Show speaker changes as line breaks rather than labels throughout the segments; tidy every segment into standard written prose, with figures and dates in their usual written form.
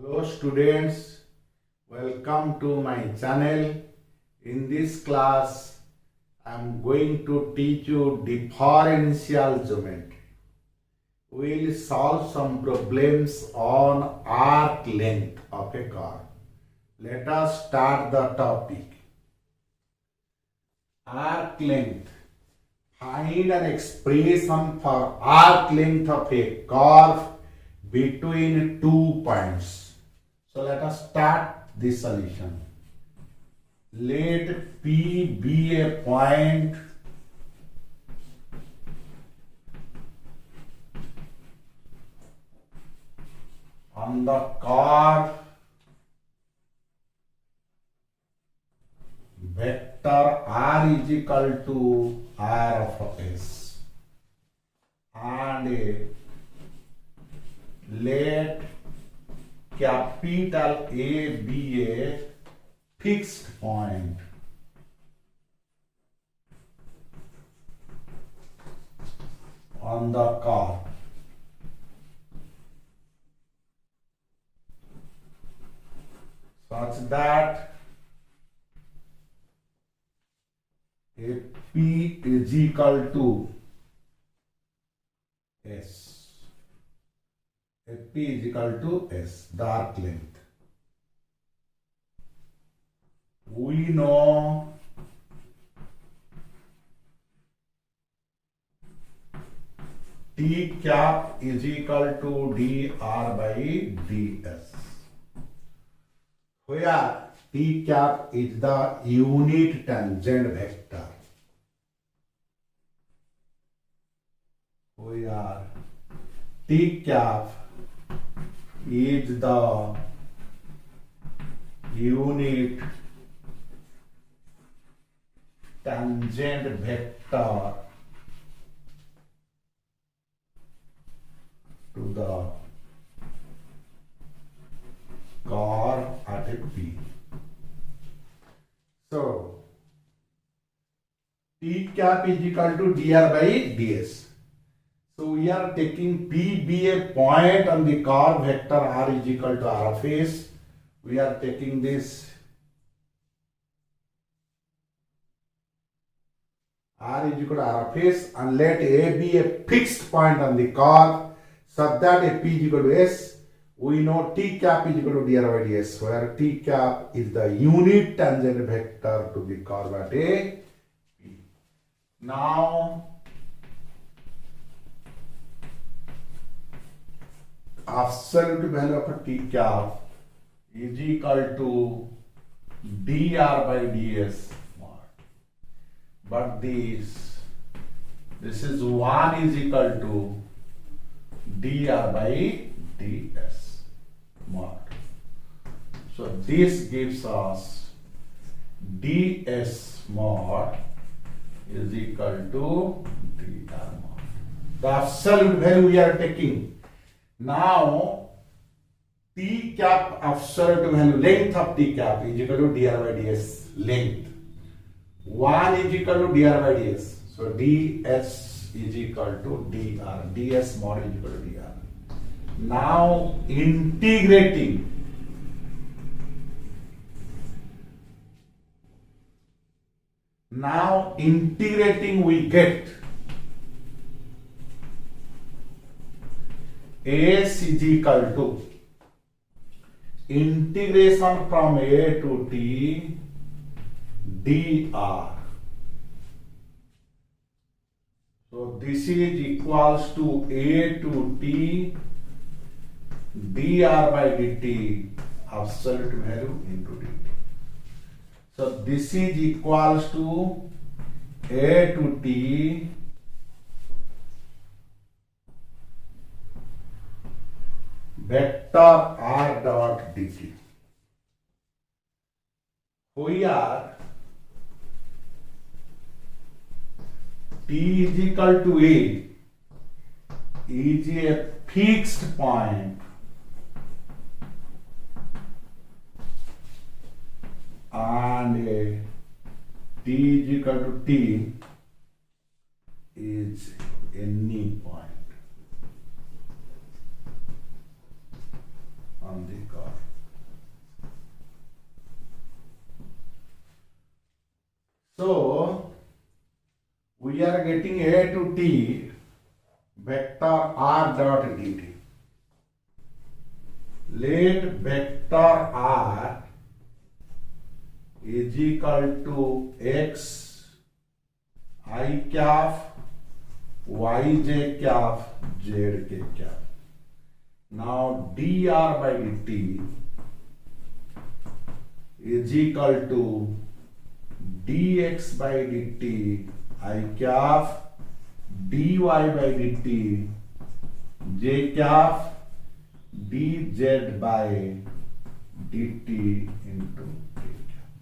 Hello students, welcome to my channel. In this class, I am going to teach you differential geometry. We will solve some problems on arc length of a curve. Let us start the topic. Arc length. Find an expression for arc length of a curve between 2 points. So let us start the solution. Let P be a point on the curve vector r is equal to r of s, and let capital A be a fixed point on the curve. Such that if P is equal to S. P is equal to S, the arc length. We know T cap is equal to dr by ds, where T cap is the unit tangent vector, where T cap is the unit tangent vector to the curve at a P. So T cap is equal to dr by ds. So we are taking P be a point on the curve vector r is equal to r of s. We are taking this r is equal to r of s, and let A be a fixed point on the curve such that a P is equal to s. We know T cap is equal to dr by ds, where T cap is the unit tangent vector to the curve at a P. Now absolute value of T cap is equal to dr by ds, but this is 1 is equal to dr by ds mod. So this gives us ds mod is equal to dr mod. The absolute value we are taking. Now T cap absolute value, length of T cap is equal to dr by ds length. 1 is equal to dr by ds. So ds is equal to dr. ds mod is equal to dr. Now integrating. We get S is equal to integration from A to T dr. So this is equals to A to T dr by dt, absolute value into dt. So this is equals to A to T vector r dot dt, where T is equal to A is a fixed point and T is equal to T is any point on the curve. we are getting A to T vector r dot dt. Let vector r is equal to x I cap y j cap z k cap. Now dr by dt is equal to dx by dt I cap dy by dt j cap dz by dt into k cap.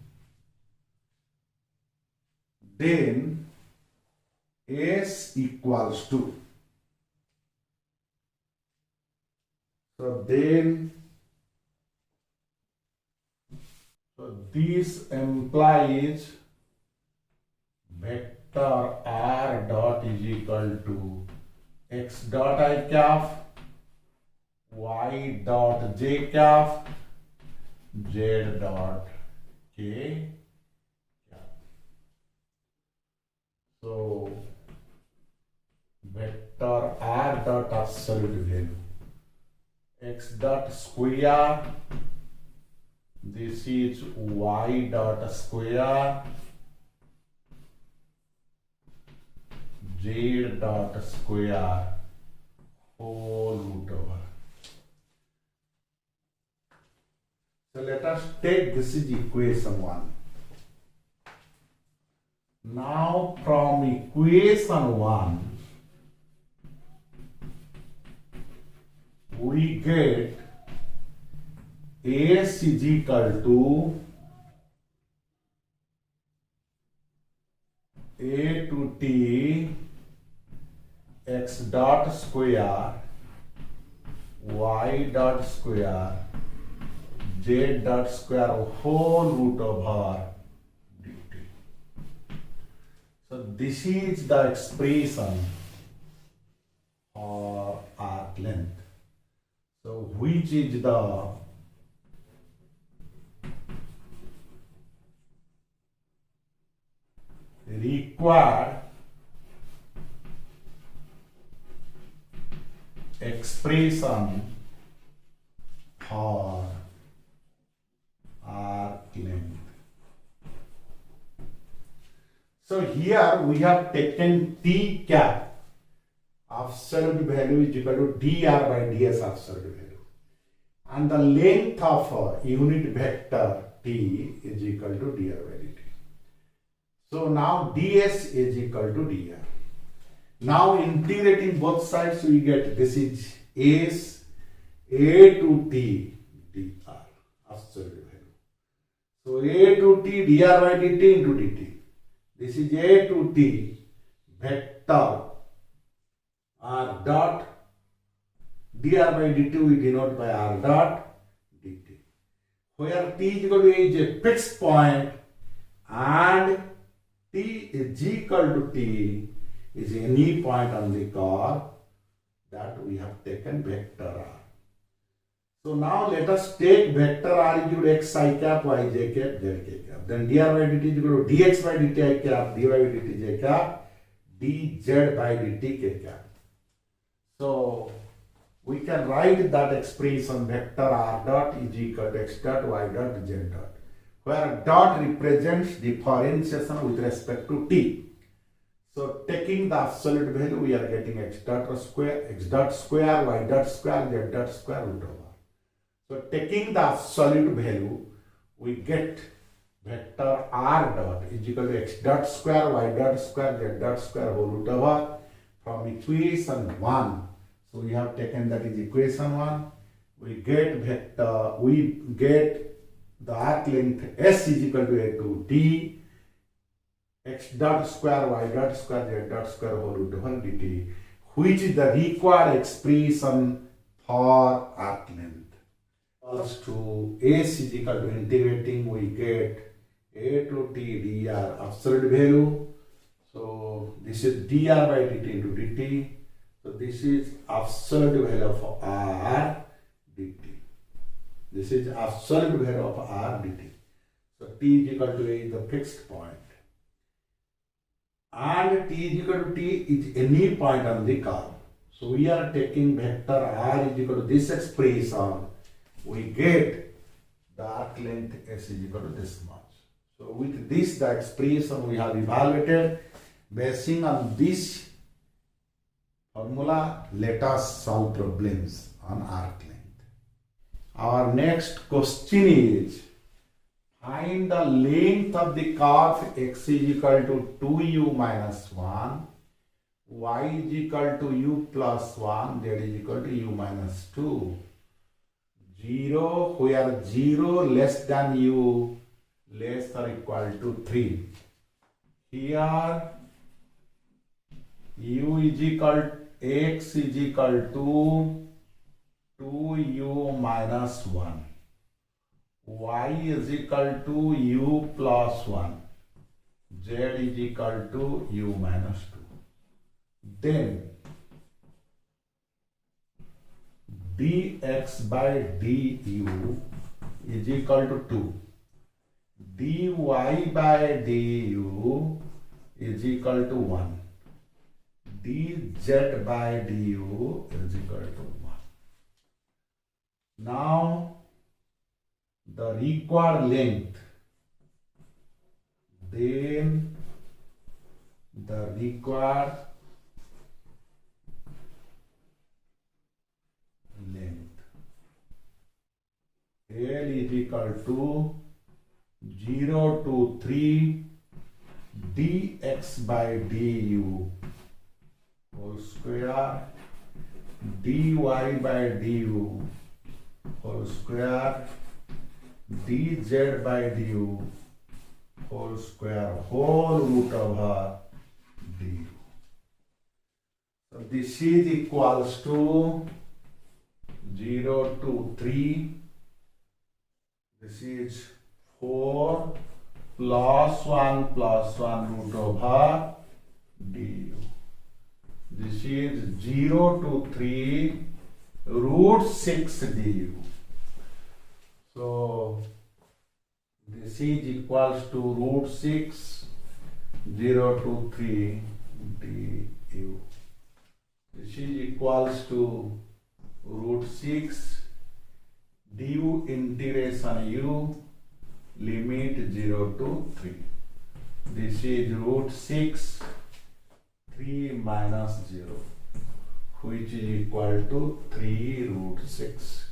Then s equals to, so this implies vector r dot is equal to x dot I cap y dot j cap z dot k cap. So vector r dot absolute value x dot square, this is y dot square z dot square whole root over. So let us take this is equation 1. Now from equation 1 we get s is equal to a to t x dot square y dot square z dot square whole root over dt. So this is the expression for arc length. So which is the required expression for arc length. So here we have taken t cap absolute value is equal to dr by ds absolute value, and the length of unit vector t is equal to dr by dt. So now ds is equal to dr. Now integrating both sides we get this is s a to t dr absolute value. So a to t dr by dt into dt. This is a to t vector r dot dr by dt we denote by r dot dt, where t is equal to a fixed point and t is equal to t is any point on the curve that we have taken vector r. So now let us take vector r is equal to x I cap y j cap z k cap. Then dr by dt is equal to dx by dt I cap dy by dt j cap dz by dt k cap. So we can write that expression vector r dot is equal to x dot y dot z dot, where dot represents differentiation with respect to t. So taking the absolute value we are getting x dot square y dot square z dot square root over. So taking the absolute value we get vector r dot is equal to x dot square y dot square z dot square whole root over from equation 1. So we have taken that is equation 1. We get the arc length s is equal to a to d x dot square y dot square z dot square whole root over dt, which is the required expression for arc length. As to s is equal to integrating we get a to t dr absolute value. So this is dr by dt into dt. So this is absolute value of r dt. This is absolute value of r dt. So t is equal to a is the fixed point, and t is equal to t is any point on the curve. So we are taking vector r is equal to this expression. We get the arc length s is equal to this much. So with this, the expression we have evaluated. Basing on this formula, let us solve problems on arc length. Our next question is, find the length of the curve x is equal to 2u minus 1, y is equal to u plus 1, z is equal to u minus 2. 0 where 0 less than u less or equal to 3. Here u is equal x is equal to 2u minus 1. Y is equal to u plus 1. Z is equal to u minus 2. Then dx by du is equal to 2. dy by du is equal to 1. dz by du is equal to 1. Now the required length, then the required length L is equal to 0 to 3 dx by du whole square, dy by du whole square, dz by du whole square, whole root over du. So this is equals to 0 to 3. This is 4 plus 1 root over du. This is 0 to 3 root 6 du. So this is equals to root 6 0 to 3 du. This is equals to root 6 du integration u limit 0 to 3. This is root 6 3 minus 0, which is equal to 3 root 6.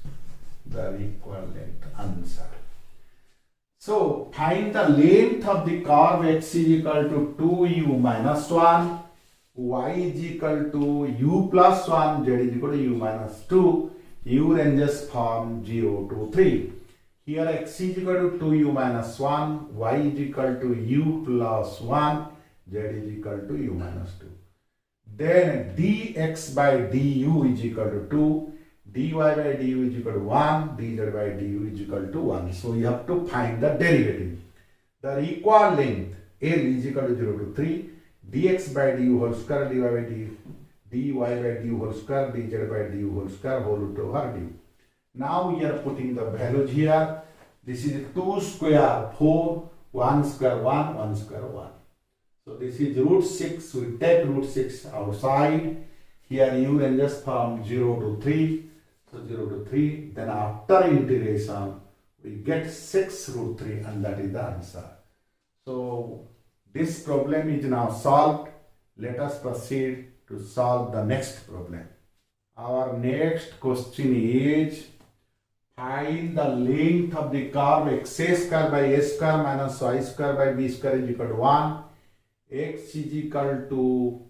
The equivalent answer. So find the length of the curve x is equal to 2u minus 1, y is equal to u plus 1, z is equal to u minus 2. U ranges from 0 to 3. Here x is equal to 2u minus 1, y is equal to u plus 1, z is equal to u minus 2. Then dx by du is equal to 2, dy by du is equal to 1, dz by du is equal to 1. So you have to find the derivative. The required length L is equal to 0 to 3, dx by du whole square, dy by du whole square, dz by du whole square, whole root over du. Now we are putting the values here. This is 2 square 4, 1 square 1, 1 square 1. So this is root 6. We take root 6 outside. Here u ranges from 0 to 3. So 0 to 3. Then after integration, we get 6 root 3, and that is the answer. So this problem is now solved. Let us proceed to solve the next problem. Our next question is, find the length of the curve x square by a square minus y square by b square is equal to 1. X is equal to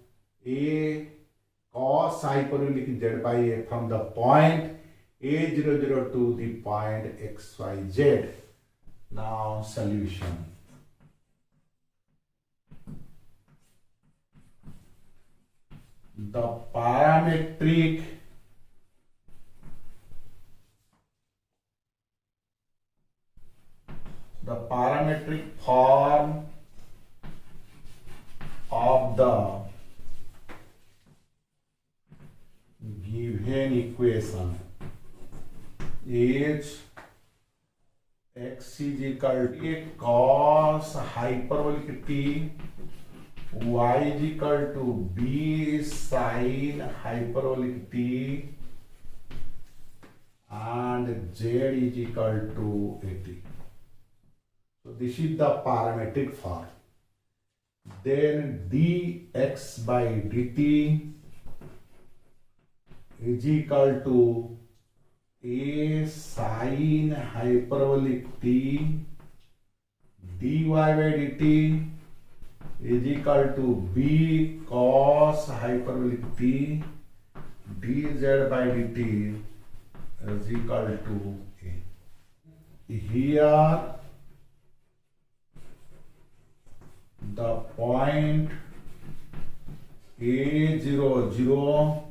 a cos hyperbolic z by a from the point a0, 0 to the point xyz. Now solution. The parametric form of the given equation is x is equal to cos hyperbolic t y is equal to b sine hyperbolic t and z is equal to 80. So this is the parametric form. Then dx by dt is equal to a sine hyperbolic t dy by dt is equal to b cos hyperbolic t dz by dt is equal to a. Here the point A00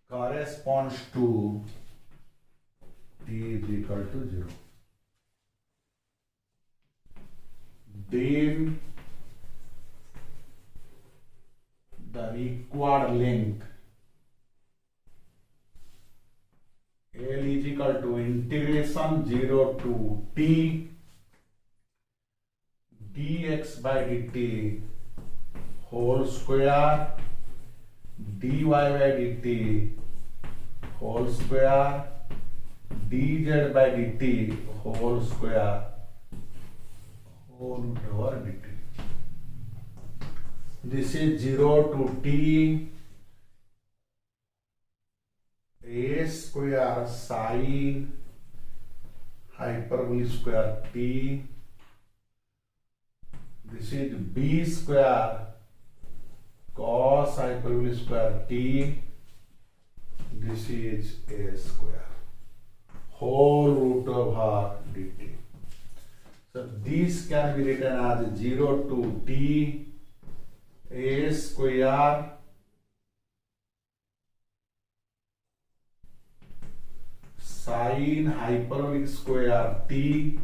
corresponds to t is equal to 0. Then the required length L is equal to integration 0 to t dx by dt whole square dy by dt whole square dz by dt whole square whole over dt. This is 0 to t a square sine hyperbolic square t. This is b square cos hyperbolic square t. This is a square whole root over dt. So this can be written as 0 to t a square sine hyperbolic square t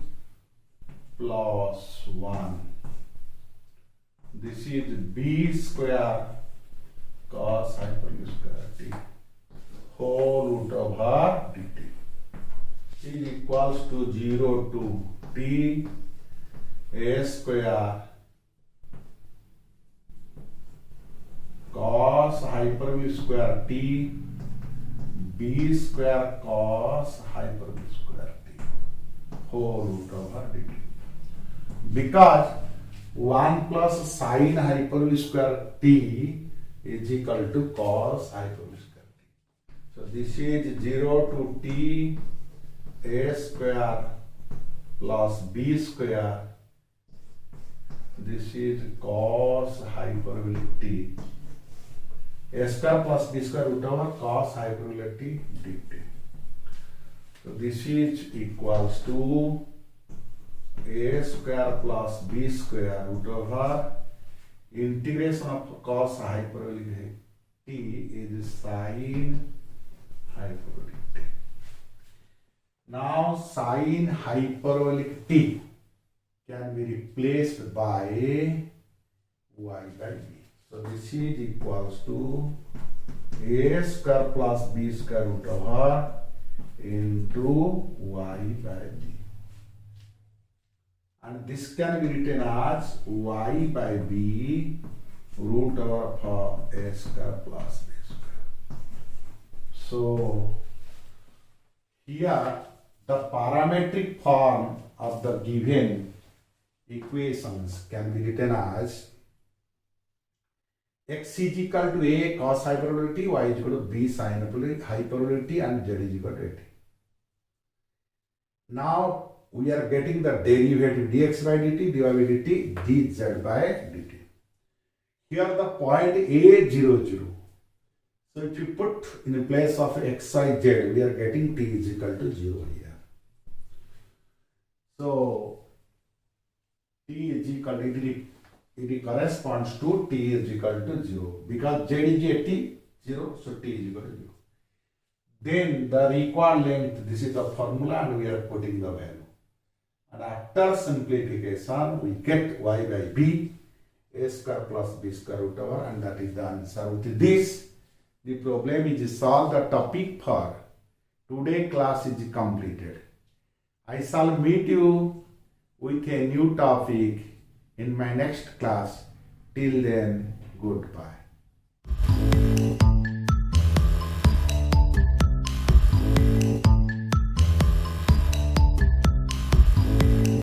plus 1. This is b square cos hyperbolic square t whole root over dt is equals to 0 to t a square cos hyperbolic square t b square cos hyperbolic square t whole root over dt. Because 1 plus sine hyperbolic square t is equal to cos hyperbolic square t. So this is 0 to t a square plus b square. This is cos hyperbolic t a square plus b square root over cos hyperbolic t dt. So this is equals to a square plus b square root over integration of cos hyperbolic t is sine hyperbolic t. Now sine hyperbolic t can be replaced by y by b. So this is equals to a square plus b square root over into y by b. And this can be written as y by b root over a square plus b square. So here the parametric form of the given equations can be written as x is equal to a cos hyperbolic t, y is equal to b sin hyperbolic t, and z is equal to 80. Now we are getting the derivative dx by dt, dy by dt, dz by dt. Here the point a00. So if you put in place of x, y, z, we are getting t is equal to 0 here. So t is equal to it corresponds to t is equal to 0 because z is 80, 0, so t is equal to 0. Then the required length, this is the formula and we are putting the value. And after simplification, we get y by b, a square plus b square root over, and that is the answer. With this, the problem is solved. The topic for today class is completed. I shall meet you with a new topic in my next class. Till then, goodbye.